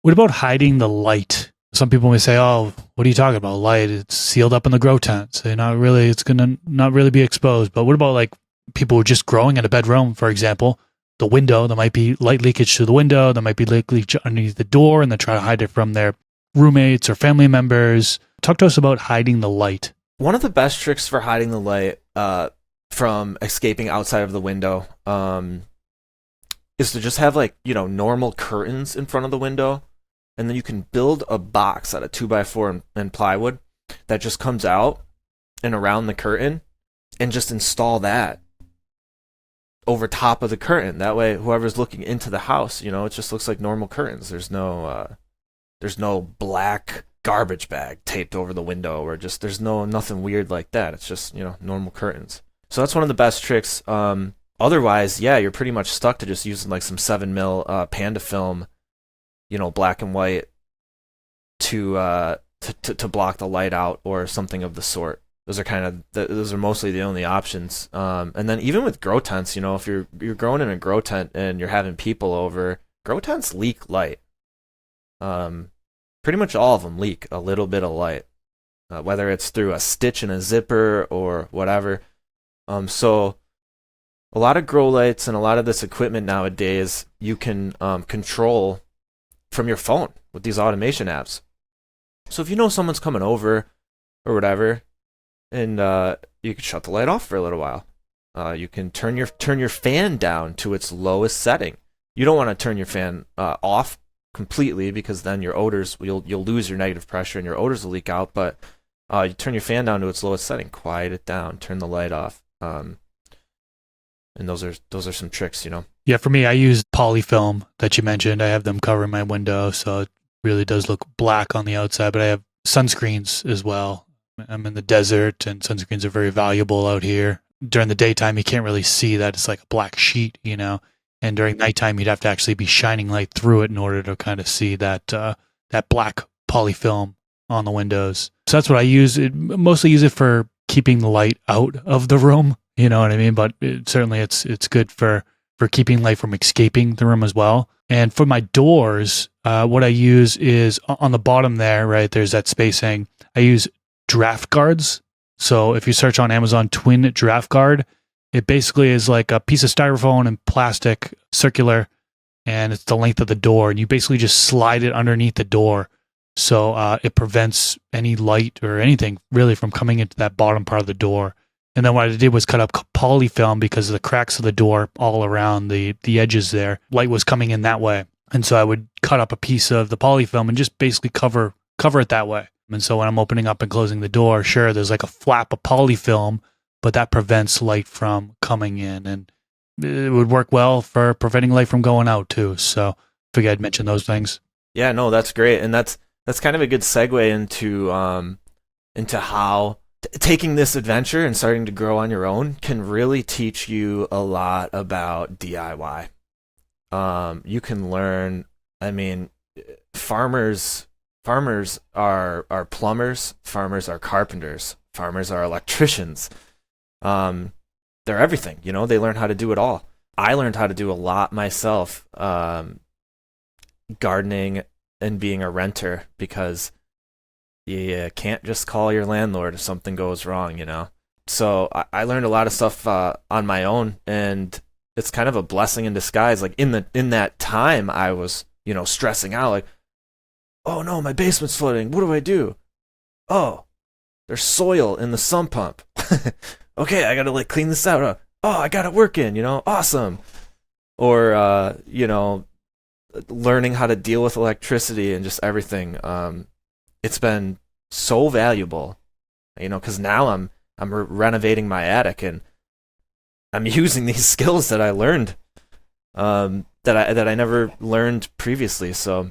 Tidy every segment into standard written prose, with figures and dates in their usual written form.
What about hiding the light? Some people may say, "Oh, what are you talking about? Light? It's sealed up in the grow tent, so it's gonna not really be exposed." But what about like people who are just growing in a bedroom, for example? The window, there might be light leakage through the window. There might be light leakage underneath the door, and they try to hide it from their roommates or family members. Talk to us about hiding the light. One of the best tricks for hiding the light from escaping outside of the window is to just have normal curtains in front of the window. And then you can build a box out of 2x4 and plywood that just comes out and around the curtain and just install that over top of the curtain. That way, whoever's looking into the house, it just looks like normal curtains. There's no black garbage bag taped over the window or there's nothing weird like that. It's just, normal curtains. So that's one of the best tricks. Otherwise, yeah, you're pretty much stuck to just using like some 7mm Panda film, black and white to block the light out or something of the sort. Those are mostly the only options. And then even with grow tents, if you're growing in a grow tent and you're having people over, grow tents leak light. Pretty much all of them leak a little bit of light, whether it's through a stitch in a zipper or whatever. So a lot of grow lights and a lot of this equipment nowadays you can control from your phone with these automation apps. So if you know someone's coming over or whatever, and you can shut the light off for a little while. You can turn your fan down to its lowest setting. You don't want to turn your fan off completely because then your odors you'll lose your negative pressure and your odors will leak out. But you turn your fan down to its lowest setting, quiet it down, turn the light off. And those are some tricks, Yeah, for me, I use polyfilm that you mentioned. I have them covering my window, so it really does look black on the outside. But I have sunscreens as well. I'm in the desert, and sunscreens are very valuable out here. During the daytime, you can't really see that it's like a black sheet, And during nighttime, you'd have to actually be shining light through it in order to kind of see that black polyfilm on the windows. So that's what I use. Mostly use it for keeping the light out of the room. You know what I mean? But certainly it's good for keeping light from escaping the room as well. And for my doors, what I use is on the bottom there, right? There's that spacing. I use draft guards. So if you search on Amazon, twin draft guard, it basically is like a piece of styrofoam and plastic, circular, and it's the length of the door. And you basically just slide it underneath the door. So it prevents any light or anything really from coming into that bottom part of the door. And then what I did was cut up polyfilm because of the cracks of the door all around the edges there. Light was coming in that way. And so I would cut up a piece of the polyfilm and just basically cover it that way. And so when I'm opening up and closing the door, sure, there's like a flap of polyfilm, but that prevents light from coming in. And it would work well for preventing light from going out too. So I figured I'd mention those things. Yeah, no, that's great. And that's kind of a good segue into how taking this adventure and starting to grow on your own can really teach you a lot about DIY. You can learn, farmers are plumbers, farmers are carpenters, farmers are electricians. They're everything, they learn how to do it all. I learned how to do a lot myself, gardening and being a renter, because you can't just call your landlord if something goes wrong, So I learned a lot of stuff on my own, and it's kind of a blessing in disguise. Like in that time, I was, stressing out, like, oh no, my basement's flooding. What do I do? Oh, there's soil in the sump pump. Okay, I gotta clean this out. Oh, I got it working. Awesome. Or learning how to deal with electricity and just everything. It's been so valuable, because now I'm renovating my attic and I'm using these skills that I learned that I never learned previously. So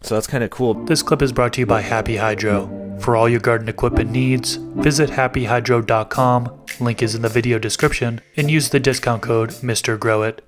that's kind of cool. This clip is brought to you by Happy Hydro. For all your garden equipment needs, visit happyhydro.com. Link is in the video description, and use the discount code Mr. Grow It.